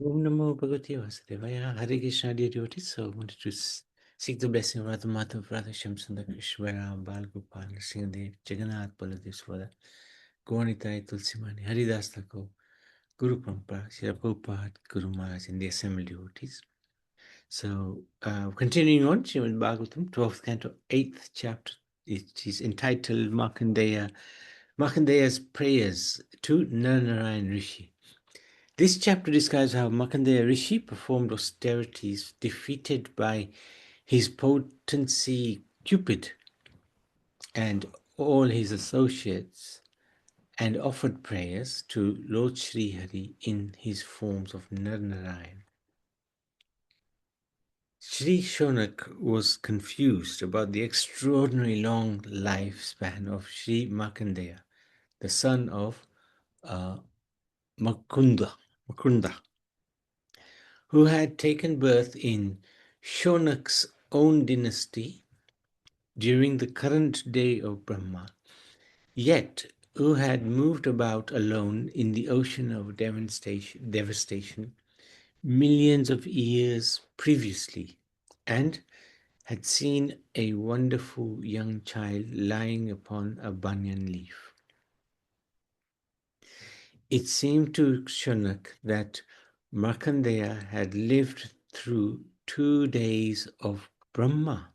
Om Namo Bhagavate Vasudevaya. Hare Krishna, dear devotees. So I wanted to seek the blessing of Radha Madhav, Radha Shamsundar, Krishna, Bal Gopal, Singhadev, Jagannath, Baladev, Svada, Gaunitai, Tulsimani, Haridas Thakur, Guru Prabhupada, Srila Prabhupada, Guru Maharaj, and the assembled devotees. So, continuing on, Srimad Bhagavatam, 12th Canto, 8th chapter. It is entitled Markandeya's Prayers to Narnarayan Rishi. This chapter describes how Markandeya Rishi performed austerities defeated by his potency Cupid and all his associates, and offered prayers to Lord Sri Hari in his forms of Narnarayan. Sri Shonak was confused about the extraordinary long lifespan of Sri Markandeya, the son of Makunda, who had taken birth in Shonak's own dynasty during the current day of Brahma, yet who had moved about alone in the ocean of devastation millions of years previously, and had seen a wonderful young child lying upon a banyan leaf. It seemed to Shonak that Markandeya had lived through 2 days of Brahma.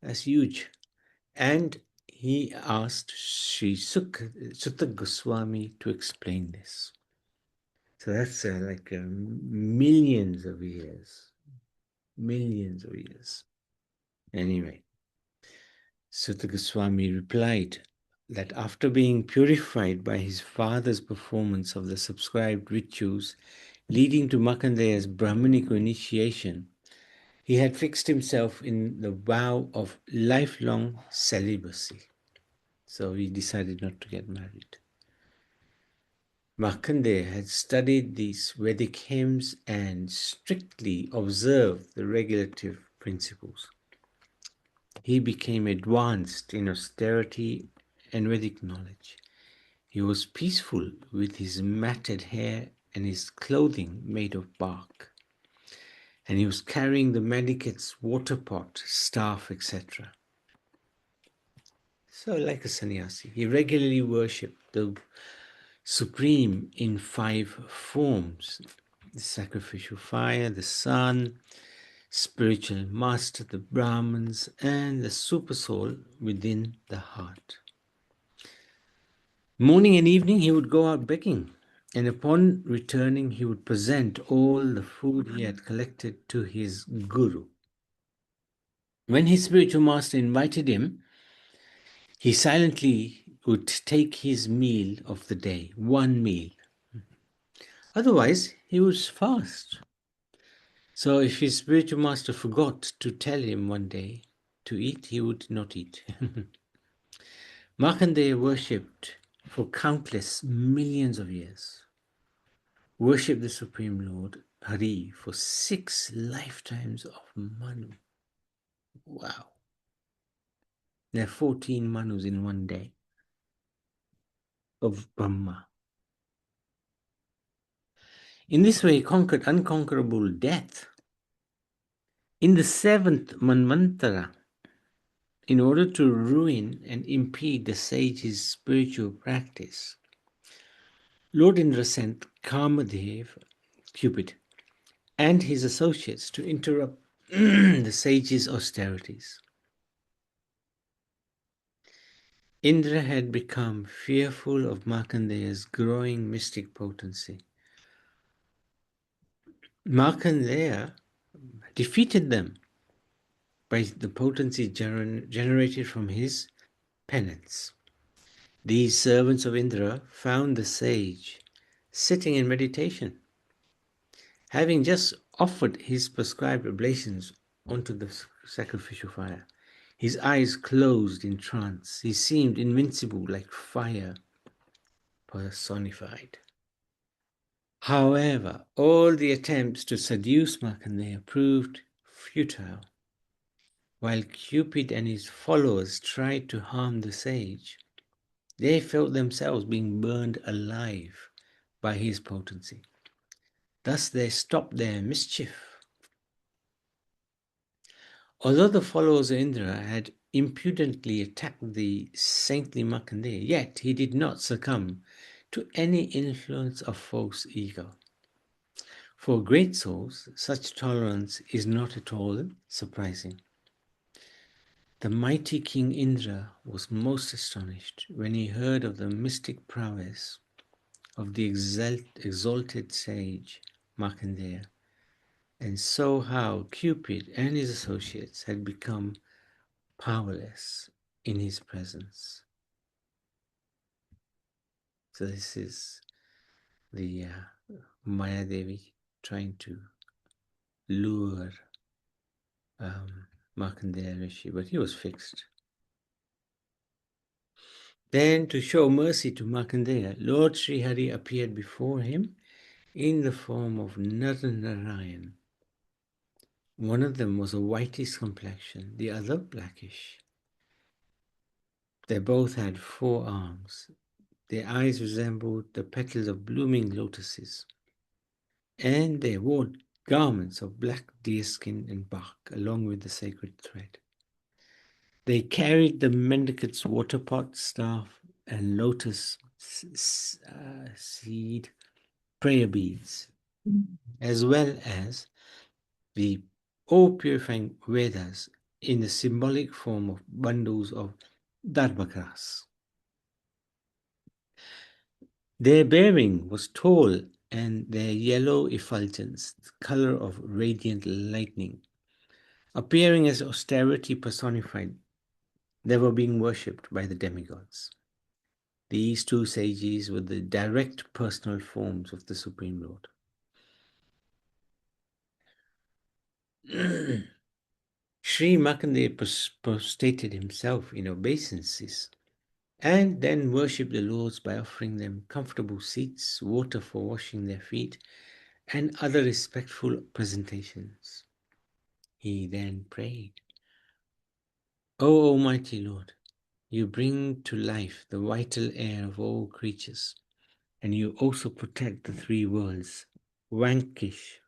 That's huge. And he asked Sri Sutta Goswami to explain this. So that's millions of years. Millions of years. Anyway, Sutta Goswami replied that after being purified by his father's performance of the subscribed rituals leading to Markandeya's Brahmanic initiation, he had fixed himself in the vow of lifelong celibacy. So he decided not to get married. Markandeya had studied these Vedic hymns and strictly observed the regulative principles. He became advanced in austerity and Vedic knowledge. He was peaceful with his matted hair and his clothing made of bark. And he was carrying the mendicant's water pot, staff, etc. So like a sannyasi, he regularly worshipped the Supreme in 5 forms: the sacrificial fire, the sun, spiritual master, the Brahmins, and the supersoul within the heart. Morning and evening he would go out begging, and upon returning he would present all the food he had collected to his guru. When his spiritual master invited him, he silently would take his meal of the day, one meal. Otherwise, he would fast. So if his spiritual master forgot to tell him one day to eat, he would not eat. Markandeya worshipped for countless millions of years. Worshipped the Supreme Lord Hari for 6 lifetimes of Manu. Wow. There are 14 Manus in one day of Brahma. In this way, he conquered unconquerable death. In the 7th Manvantara, in order to ruin and impede the sage's spiritual practice, Lord Indra sent Kamadev, Cupid, and his associates to interrupt the sage's austerities. Indra had become fearful of Markandeya's growing mystic potency. Markandeya defeated them by the potency generated from his penance. These servants of Indra found the sage sitting in meditation, having just offered his prescribed oblations onto the sacrificial fire. His eyes closed in trance. He seemed invincible, like fire personified. However, all the attempts to seduce Markandeya proved futile. While Cupid and his followers tried to harm the sage, they felt themselves being burned alive by his potency. Thus they stopped their mischief. Although the followers of Indra had impudently attacked the saintly Markandeya, yet he did not succumb to any influence of false ego. For great souls, such tolerance is not at all surprising. The mighty King Indra was most astonished when he heard of the mystic prowess of the exalted sage Markandeya, and saw how Cupid and his associates had become powerless in his presence. So this is the Maya Devi trying to lure Markandeya Rishi, but he was fixed. Then, to show mercy to Markandeya, Lord Srihari appeared before him in the form of Naranarayan. One of them was a whitish complexion, the other blackish. They both had 4 arms. Their eyes resembled the petals of blooming lotuses, and they wore garments of black deerskin and bark along with the sacred thread. They carried the mendicant's water pot, staff, and lotus seed prayer beads, as well as the all-purifying Vedas in the symbolic form of bundles of dharmakras. Their bearing was tall, and their yellow effulgence, the color of radiant lightning, appearing as austerity personified, they were being worshipped by the demigods. These 2 sages were the direct personal forms of the Supreme Lord. Sri Markandeya prostrated himself in obeisances and then worshipped the lords by offering them comfortable seats, water for washing their feet, and other respectful presentations. He then prayed, O Almighty Lord, you bring to life the vital air of all creatures, and you also protect the 3 worlds, vanquish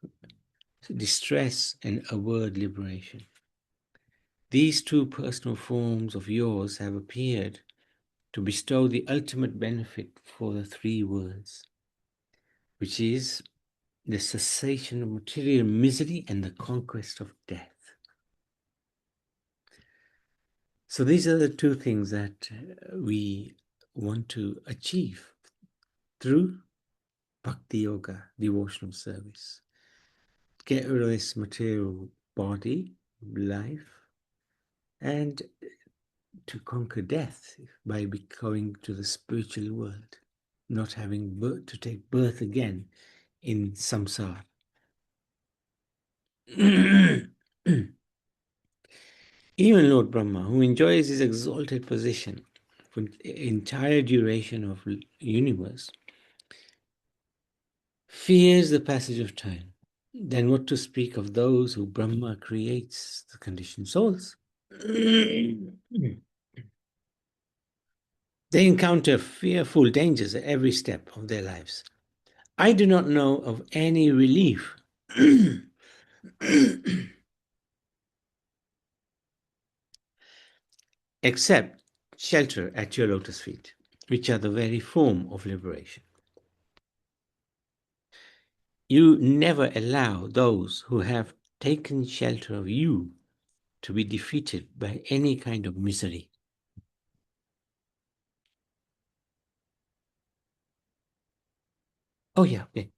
distress and award liberation. These 2 personal forms of yours have appeared to bestow the ultimate benefit for the 3 worlds, which is the cessation of material misery and the conquest of death. So these are the 2 things that we want to achieve through Bhakti Yoga, devotional service. Get rid of this material body, life, and to conquer death by going to the spiritual world, not having to take birth again in samsara. Even Lord Brahma, who enjoys his exalted position for the entire duration of the universe, fears the passage of time. Then what to speak of those who Brahma creates the conditioned souls? They encounter fearful dangers at every step of their lives. I do not know of any relief except shelter at your lotus feet, which are the very form of liberation. You never allow those who have taken shelter of you to be defeated by any kind of misery. Oh yeah, okay.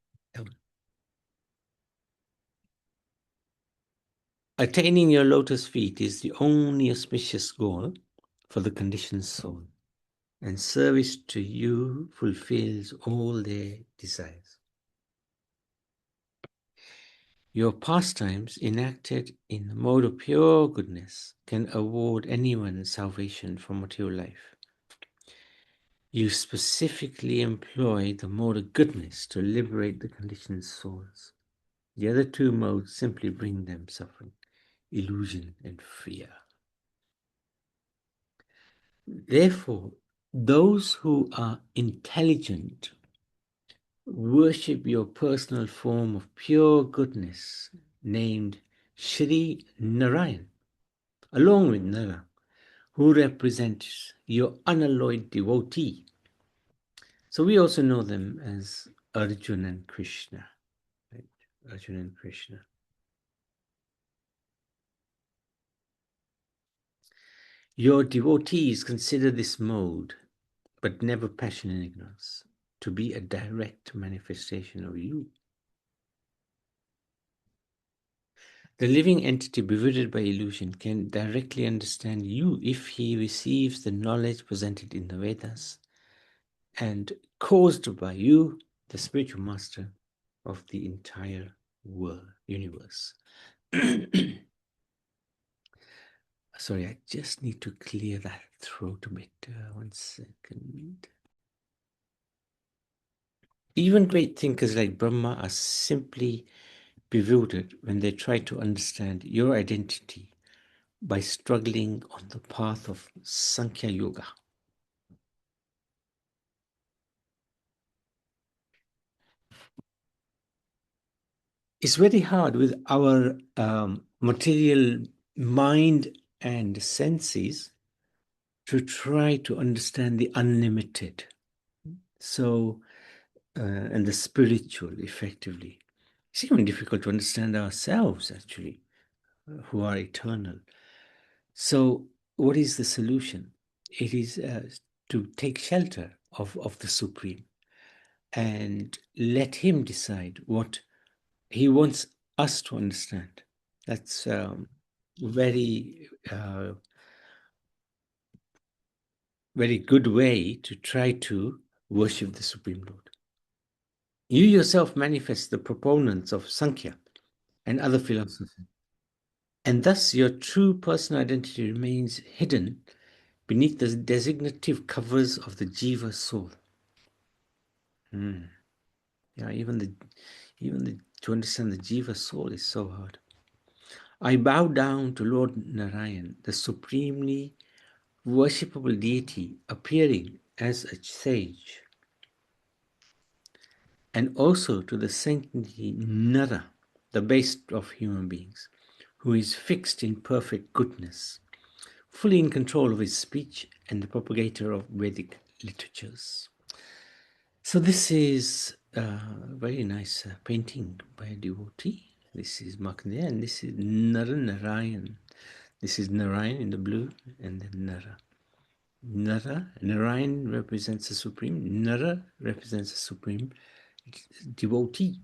Attaining your lotus feet is the only auspicious goal for the conditioned soul, and service to you fulfills all their desires. Your pastimes enacted in the mode of pure goodness can award anyone salvation from material life. You specifically employ the mode of goodness to liberate the conditioned souls. The other 2 modes simply bring them suffering, illusion, and fear. Therefore, those who are intelligent worship your personal form of pure goodness named Shri Narayan, along with Nara, who represents your unalloyed devotee. So we also know them as Arjuna and Krishna. Right? Arjuna and Krishna. Your devotees consider this mode, but never passion and ignorance, to be a direct manifestation of you. The living entity bewildered by illusion can directly understand you if he receives the knowledge presented in the Vedas and caused by you, the spiritual master of the entire world, universe. Sorry, I just need to clear that throat a bit. 1 second. Even great thinkers like Brahma are simply bewildered when they try to understand your identity by struggling on the path of Sankhya Yoga. It's very hard with our material mind and senses to try to understand the unlimited. So, and the spiritual effectively. It's even difficult to understand ourselves, actually, who are eternal. So, what is the solution? It is to take shelter of the Supreme and let Him decide what He wants us to understand. That's very, very good way to try to worship the Supreme Lord. You yourself manifest the proponents of Sankhya and other philosophies, and thus your true personal identity remains hidden beneath the designative covers of the Jiva soul. Yeah, even the to understand the Jiva soul is so hard. I bow down to Lord Narayan, the supremely worshipable deity appearing as a sage, and also to the saintly Nara, the base of human beings, who is fixed in perfect goodness, fully in control of his speech and the propagator of Vedic literatures. So this is a very nice painting by a devotee. This is Markandeya, and this is Narayan. This is Narayan in the blue, and then Nara. Narayan represents the Supreme. Nara represents the Supreme devotee.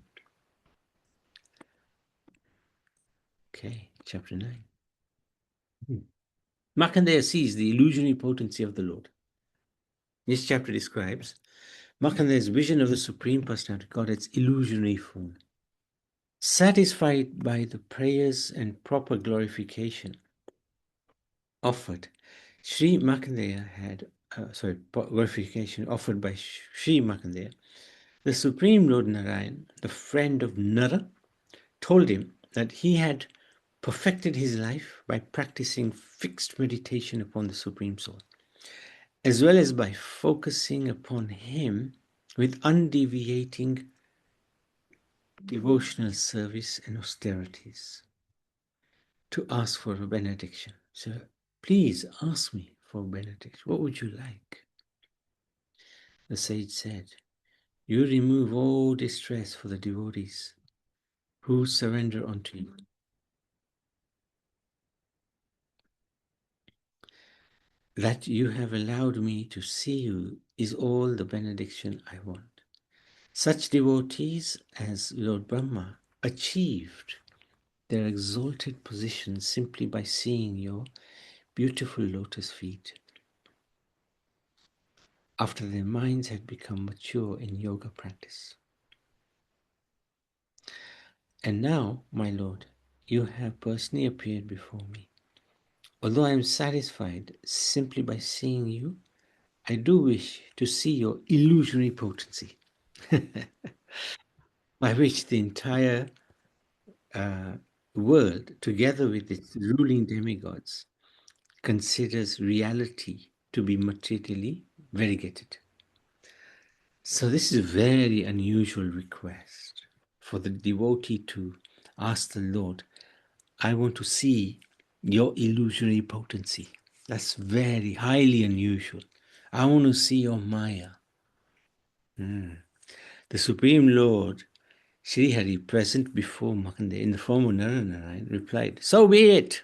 Okay, chapter 9. Markandeya sees the illusionary potency of the Lord. This chapter describes Markandeya's vision of the Supreme Personality, God's illusionary form. Satisfied by the prayers and proper glorification offered, Sri Markandeya had, glorification offered by Sri Markandeya, the Supreme Lord Narayan, the friend of Nara, told him that he had perfected his life by practicing fixed meditation upon the Supreme Soul, as well as by focusing upon him with undeviating devotional service and austerities, to ask for a benediction. So please ask me for a benediction. What would you like? The sage said, you remove all distress for the devotees who surrender unto you. That you have allowed me to see you is all the benediction I want. Such devotees as Lord Brahma achieved their exalted position simply by seeing your beautiful lotus feet, after their minds had become mature in yoga practice. And now, my Lord, you have personally appeared before me. Although I am satisfied simply by seeing you, I do wish to see your illusionary potency, by which the entire world, together with its ruling demigods, considers reality to be materially variegated. So this is a very unusual request for the devotee to ask the Lord, I want to see your illusory potency. That's very highly unusual. I want to see your Maya. The Supreme Lord, Sri Hari, present before Makande in the form of Naranarayan, replied, so be it!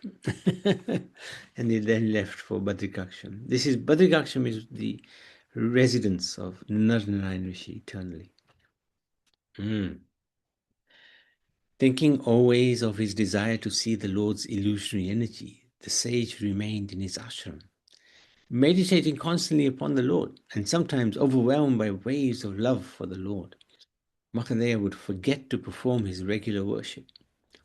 And he then left for Badrikaksham. Badrikaksham is the residence of Naranarayan Rishi eternally. Thinking always of his desire to see the Lord's illusionary energy, the sage remained in his ashram, meditating constantly upon the Lord, and sometimes overwhelmed by waves of love for the Lord. Markandeya would forget to perform his regular worship.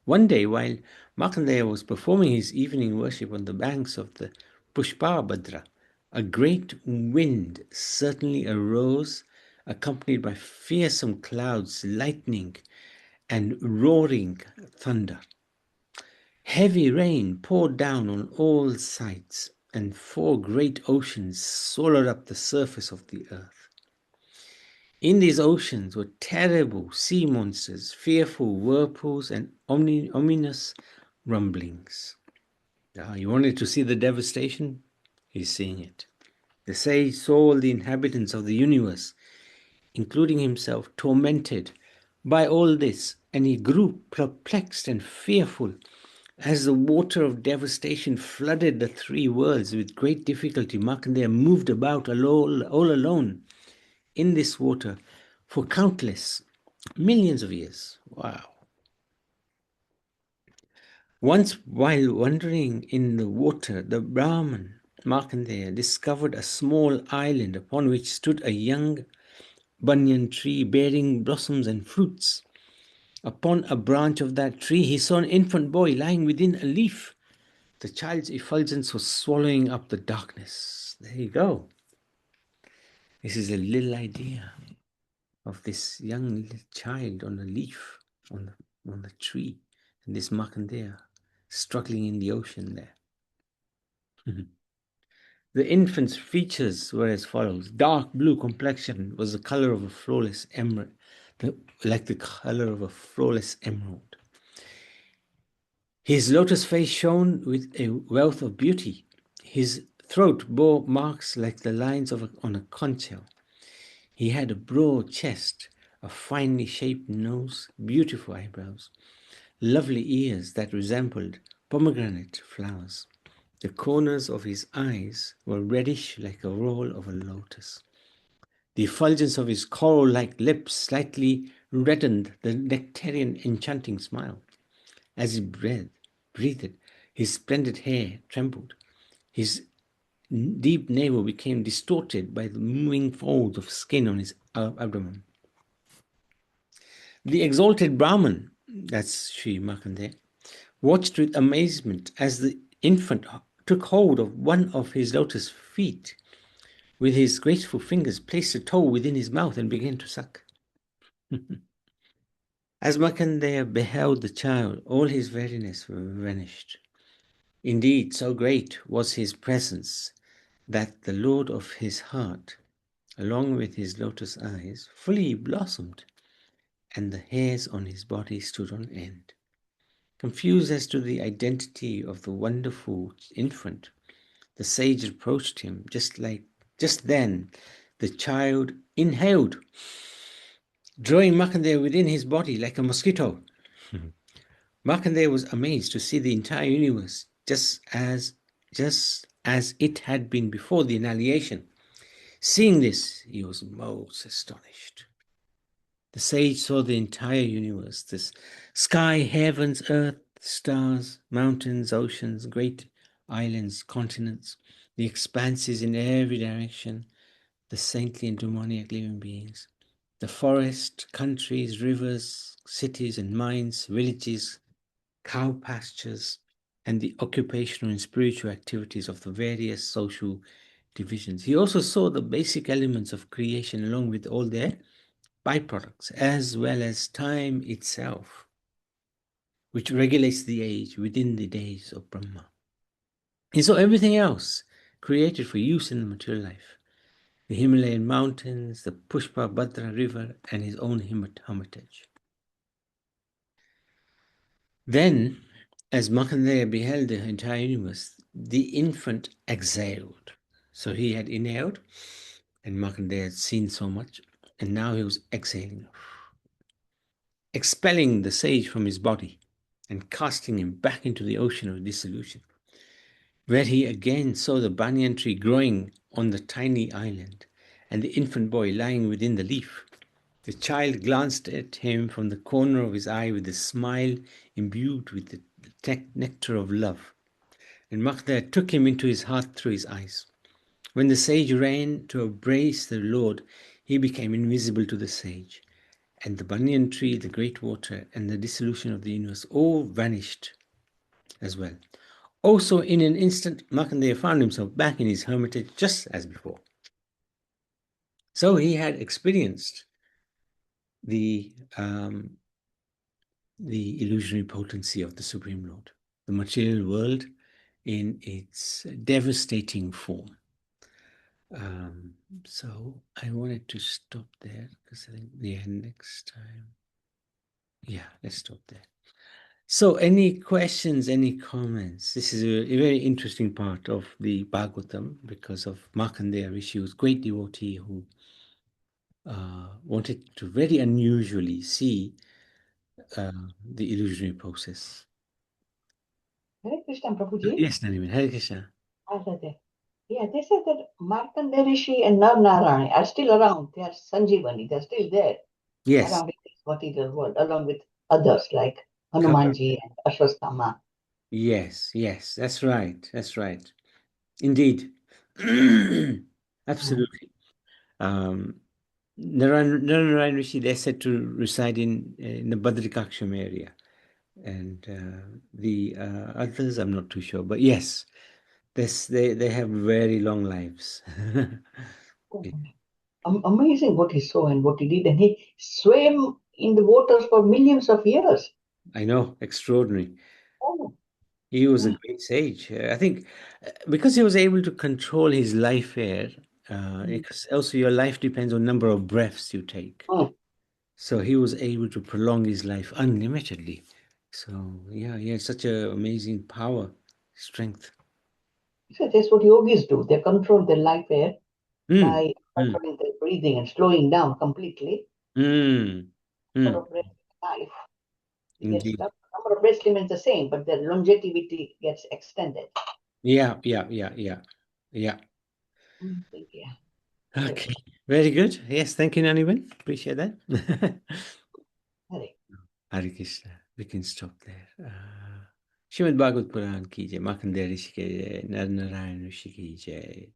One day, while Markandeya was performing his evening worship on the banks of the Pushpabhadra, a great wind suddenly arose, accompanied by fearsome clouds, lightning, and roaring thunder. Heavy rain poured down on all sides, and 4 great oceans swallowed up the surface of the earth. In these oceans were terrible sea monsters, fearful whirlpools, and ominous rumblings. You wanted to see the devastation? He's seeing it. The sage saw all the inhabitants of the universe, including himself, tormented by all this, and he grew perplexed and fearful. As the water of devastation flooded the 3 worlds with great difficulty, Markandeya moved about all alone in this water for countless millions of years. Wow. Once, while wandering in the water, the Brahman Markandeya discovered a small island upon which stood a young banyan tree bearing blossoms and fruits. Upon a branch of that tree, he saw an infant boy lying within a leaf. The child's effulgence was swallowing up the darkness. There you go. This is a little idea of this young little child on a leaf on the tree, and this Markandeya struggling in the ocean there. The infant's features were as follows. Dark blue complexion was the color of a flawless emerald, like the color of a flawless emerald. His lotus face shone with a wealth of beauty. His throat bore marks like the lines on a conch shell. He had a broad chest, a finely shaped nose, beautiful eyebrows, lovely ears that resembled pomegranate flowers. The corners of his eyes were reddish like a roll of a lotus. The effulgence of his coral-like lips slightly reddened the nectarian enchanting smile. As he breathed, his splendid hair trembled. His deep navel became distorted by the moving folds of skin on his abdomen. The exalted Brahman, that's Sri Markandeya, watched with amazement as the infant took hold of one of his lotus feet. With his graceful fingers, placed a toe within his mouth and began to suck. As Markandeya beheld the child, all his weariness vanished. Indeed, so great was his presence that the Lord of his heart, along with his lotus eyes, fully blossomed, and the hairs on his body stood on end. Confused as to the identity of the wonderful infant, the sage approached him. Just then, the child inhaled, drawing Markandeya within his body like a mosquito. Markandeya was amazed to see the entire universe just as it had been before the annihilation. Seeing this, he was most astonished. The sage saw the entire universe, this sky, heavens, earth, stars, mountains, oceans, great islands, continents, the expanses in every direction, the saintly and demoniac living beings, the forest, countries, rivers, cities and mines, villages, cow pastures, and the occupational and spiritual activities of the various social divisions. He also saw the basic elements of creation along with all their byproducts, as well as time itself, which regulates the age within the days of Brahma. He saw everything else created for use in the material life. the Himalayan mountains, the Pushpa Bhadra river, and his own hermitage. Then, as Markandeya beheld the entire universe, the infant exhaled. So he had inhaled, and Markandeya had seen so much, and now he was exhaling, expelling the sage from his body and casting him back into the ocean of dissolution, where he again saw the banyan tree growing on the tiny island and the infant boy lying within the leaf. The child glanced at him from the corner of his eye with a smile imbued with the nectar of love, and Makhdar took him into his heart through his eyes. When the sage ran to embrace the Lord, he became invisible to the sage, and the banyan tree, the great water, and the dissolution of the universe all vanished as well. Also, in an instant, Markandeya found himself back in his hermitage just as before. So he had experienced the illusionary potency of the Supreme Lord, the material world in its devastating form. So I wanted to stop there because I think next time. Yeah, let's stop there. So any questions, any comments? This is a very interesting part of the Bhagavatam because of Markandeya Rishi, who's a great devotee who wanted to very unusually see the illusionary process. Hare Krishna, Prabhuji. Yes, Nariman. Hare Krishna. Yeah, they said that Markandeya Rishi and Nar Narayana are still around. They are Sanjeevani. They're still there Yes. around in this material world, along with others like Correct. Hanumanji and Ashwastama. Yes, yes, that's right. That's right. Indeed. Absolutely. Narayan Rishi, they're said to reside in the Badrikaksham area. And the others, I'm not too sure. But yes, they have very long lives. Yeah, Amazing what he saw and what he did. And he swam in the waters for millions of years. I know, extraordinary. Oh, He was a yeah. great sage. I think because he was able to control his life air, because also your life depends on number of breaths you take. Mm. So he was able to prolong his life unlimitedly. So yeah, he had such an amazing power, strength. So that's what yogis do. They control their life air Mm, by mm, controlling their breathing and slowing down completely. mm, Number mm. of breaths in life. It gets Indeed. stuck. Number of breaths remains the same, but their longevity gets extended. Yeah, yeah, yeah, yeah, yeah. Yeah. Okay, very good. Yes, thank you, Naniban. Appreciate that. Correct. Hare Krishna. We can stop there. Shrimad Bhagavad Puran ki jai, Markandeya Rishi ki jai, Nar Narayan Rishi ki jai.